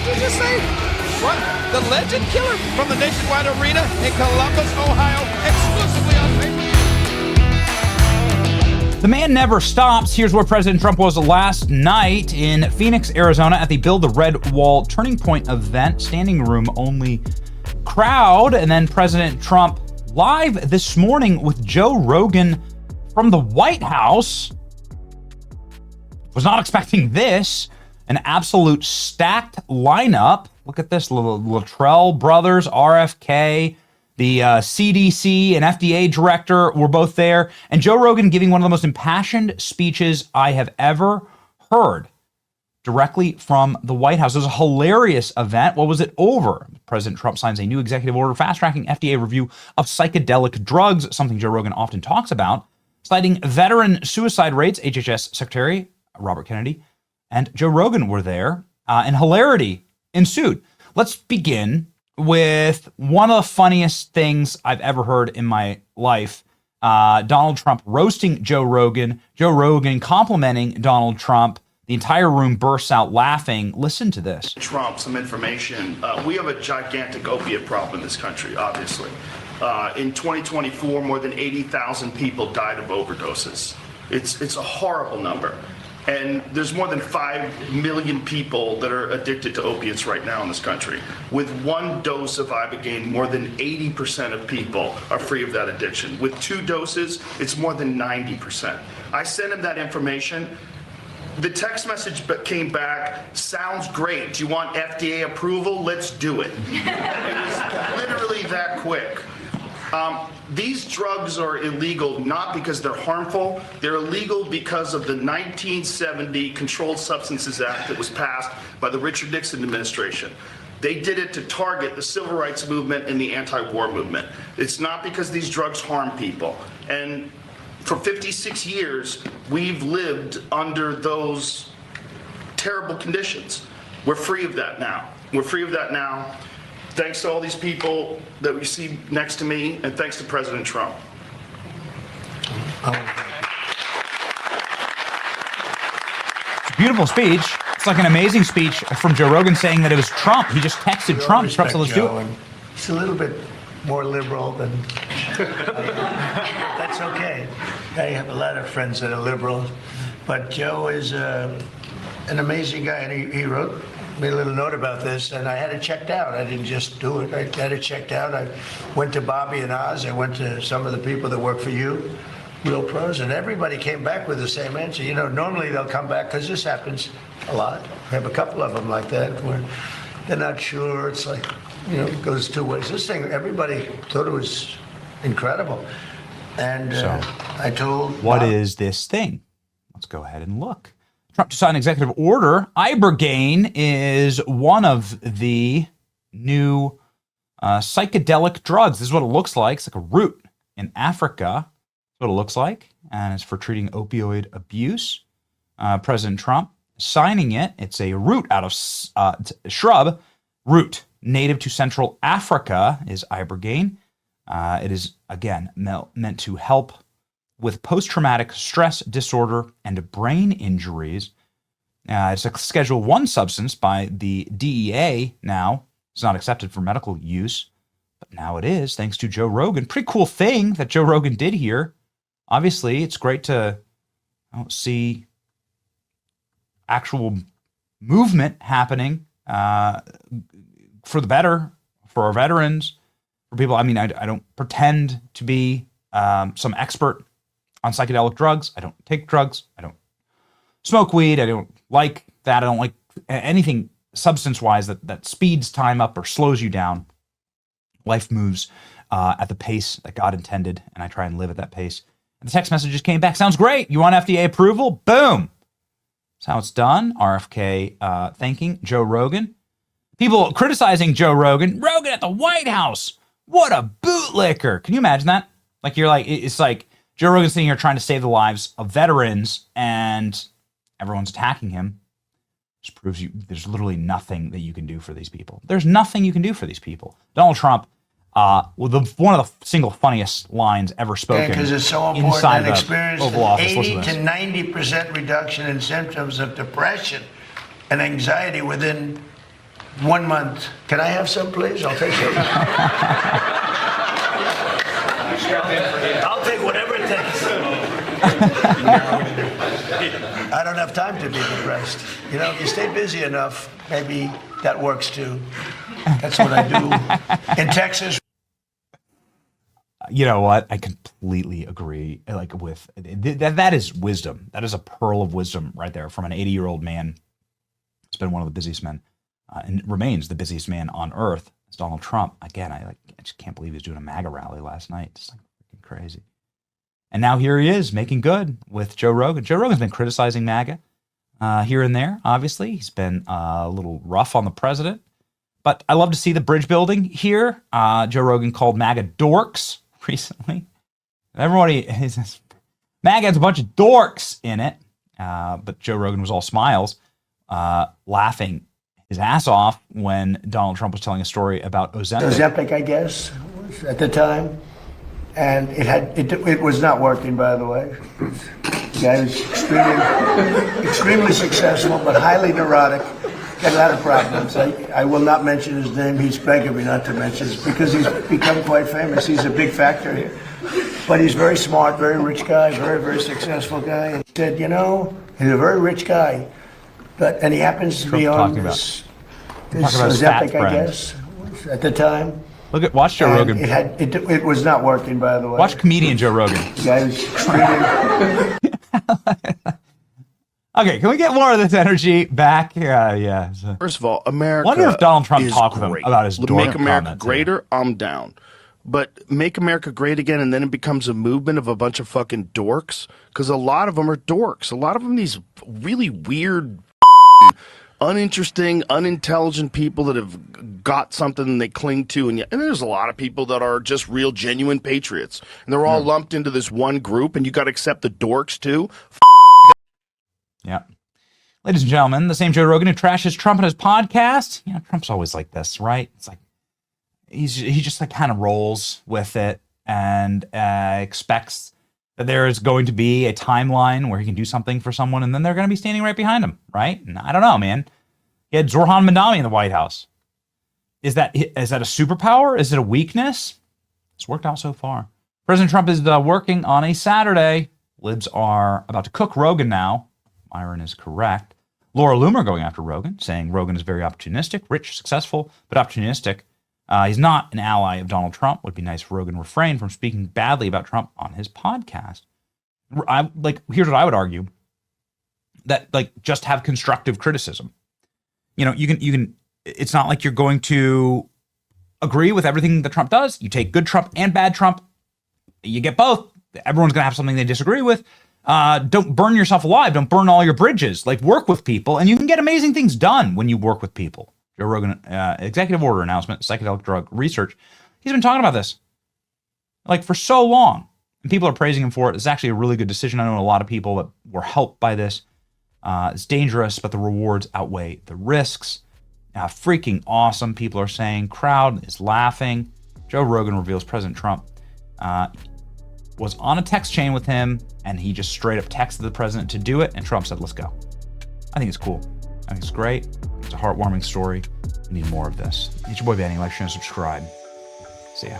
did you say? What? The Legend Killer from the Nationwide Arena in Columbus, Ohio, exclusively on pay-per-view. The man never stops. Here's where President Trump was last night in Phoenix, Arizona at the Build the Red Wall Turning Point event. Standing room only crowd. And then President Trump live this morning with Joe Rogan from the White House. Was not expecting this. An absolute stacked lineup. Look at this, Luttrell brothers, RFK, the CDC and FDA director were both there. And Joe Rogan giving one of the most impassioned speeches I have ever heard directly from the White House. It was a hilarious event. What was it over? President Trump signs a new executive order fast-tracking FDA review of psychedelic drugs, something Joe Rogan often talks about, citing veteran suicide rates. HHS Secretary Robert Kennedy and Joe Rogan were there, and hilarity ensued. Let's begin with one of the funniest things I've ever heard in my life. Donald Trump roasting Joe Rogan complimenting Donald Trump. The entire room bursts out laughing. Listen to this. Trump, some information. We have a gigantic opiate problem in this country, obviously. In 2024, more than 80,000 people died of overdoses. It's a horrible number. And there's more than 5 million people that are addicted to opiates right now in this country. With one dose of Ibogaine, more than 80% of people are free of that addiction. With 2 doses, it's more than 90%. I sent him that information. The text message came back, sounds great. Do you want FDA approval? Let's do it. It was literally that quick. These drugs are illegal not because they're harmful. They're illegal because of the 1970 Controlled Substances Act that was passed by the Richard Nixon administration. They did it to target the civil rights movement and the anti-war movement. It's not because these drugs harm people. And for 56 years, we've lived under those terrible conditions. We're free of that now. We're free of that now. Thanks to all these people that we see next to me, and thanks to President Trump. It's a beautiful speech. It's like an amazing speech from Joe Rogan saying that it was Trump. He just texted Trump. Trump said, let's do it. He's a little bit more liberal than... That's okay. I have a lot of friends that are liberal. But Joe is an amazing guy, and he wrote me a little note about this, and I had it checked out. I didn't just do it. I had it checked out. I went to Bobby and Oz. I went to some of the people that work for you, real pros, and everybody came back with the same answer. You know, normally they'll come back, because this happens a lot. I have a couple of them like that, where they're not sure. It's like, you know, it goes 2 ways. This thing, everybody thought it was incredible. And I told... What is this thing? Let's go ahead and look. Trump to sign an executive order. Ibogaine is one of the new psychedelic drugs. This is what it looks like. It's like a root in Africa. That's what it looks like. And it's for treating opioid abuse. President Trump signing it. It's a root out of shrub root native to Central Africa is Ibogaine. It is, again, meant to help with post-traumatic stress disorder and brain injuries. It's a Schedule 1 substance by the DEA now. It's not accepted for medical use, but now it is, thanks to Joe Rogan. Pretty cool thing that Joe Rogan did here. Obviously, it's great to see actual movement happening for the better, for our veterans, for people. I mean, I don't pretend to be some expert on psychedelic drugs. I don't take drugs. I don't smoke weed. I don't like that. I don't like anything substance-wise that speeds time up or slows you down. Life moves at the pace that God intended, and I try and live at that pace. And the text messages came back. Sounds great. You want FDA approval? Boom. That's how it's done. RFK thanking Joe Rogan. People criticizing Joe Rogan. Rogan at the White House. What a bootlicker. Can you imagine that? Like, you're like, it's like, Joe Rogan's sitting here trying to save the lives of veterans, and everyone's attacking him. Just proves you there's literally nothing that you can do for these people. There's nothing you can do for these people. Donald Trump, one of the single funniest lines ever spoken. Because it's so important inside and experience Oval Office. 80 to 90% reduction in symptoms of depression and anxiety within 1 month. Can I have some, please? I'll take some. I'll take whatever it takes. I don't have time to be depressed. You know, if you stay busy enough, maybe that works too. That's what I do in Texas. You know what? I completely agree. Like with that is wisdom. That is a pearl of wisdom right there from an 80-year-old man. It's been one of the busiest men and remains the busiest man on earth. It's Donald Trump. Again, I just can't believe he was doing a MAGA rally last night. It's like freaking crazy. And now here he is making good with Joe Rogan. Joe Rogan's been criticizing MAGA here and there. Obviously, he's been a little rough on the president. But I love to see the bridge building here. Joe Rogan called MAGA dorks recently. Everybody, MAGA has a bunch of dorks in it. But Joe Rogan was all smiles, laughing his ass off when Donald Trump was telling a story about Ozempic. Ozempic, I guess, at the time. And it was not working, by the way. The guy was extremely successful, but highly neurotic. Got a lot of problems. I will not mention his name. He's begging me not to mention it because he's become quite famous. He's a big factor here. But he's very smart, very rich guy, very, very successful guy. And he said, you know, he's a very rich guy, and he happens to be on this Ozempic, I guess, at the time. Watch Joe Rogan. It was not working, by the way. Watch comedian Joe Rogan. The guy was extremely... Okay, can we get more of this energy back? Yeah. First of all, America. Wonder if Donald Trump is talked with him great. about his dork Make America comments. greater. I'm down. But make America great again, and then it becomes a movement of a bunch of fucking dorks. Because a lot of them are dorks. A lot of them, these really weird, uninteresting, unintelligent people that have got something they cling to, and there's a lot of people that are just real, genuine patriots, and they're all lumped into this one group, and you got to accept the dorks too. Yeah. Ladies and gentlemen, the same Joe Rogan who trashes Trump in his podcast. You know, Trump's always like this, right? It's like he just like kind of rolls with it and expects that there is going to be a timeline where he can do something for someone, and then they're going to be standing right behind him, right? And I don't know, man. He had Zorhan Mandami in the White House. Is that a superpower? Is it a weakness? It's worked out so far. President Trump is working on a Saturday. Libs are about to cook Rogan now. Myron is correct. Laura Loomer going after Rogan, saying Rogan is very opportunistic, rich, successful, but opportunistic. He's not an ally of Donald Trump. Would be nice if Rogan refrained from speaking badly about Trump on his podcast. Here's what I would argue: that just have constructive criticism. You know, you can. It's not like you're going to agree with everything that Trump does. You take good Trump and bad Trump. You get both. Everyone's going to have something they disagree with. Don't burn yourself alive. Don't burn all your bridges. Work with people, and you can get amazing things done when you work with people. Joe Rogan, executive order announcement, psychedelic drug research. He's been talking about this for so long, and people are praising him for it. It's actually a really good decision. I know a lot of people that were helped by this. It's dangerous, but the rewards outweigh the risks. Freaking awesome, people are saying. Crowd is laughing. Joe Rogan reveals President Trump was on a text chain with him, and he just straight up texted the president to do it, and Trump said, let's go. I think it's cool. I think it's great. It's a heartwarming story. We need more of this. It's your boy Vanny. Like, share, and subscribe. See ya.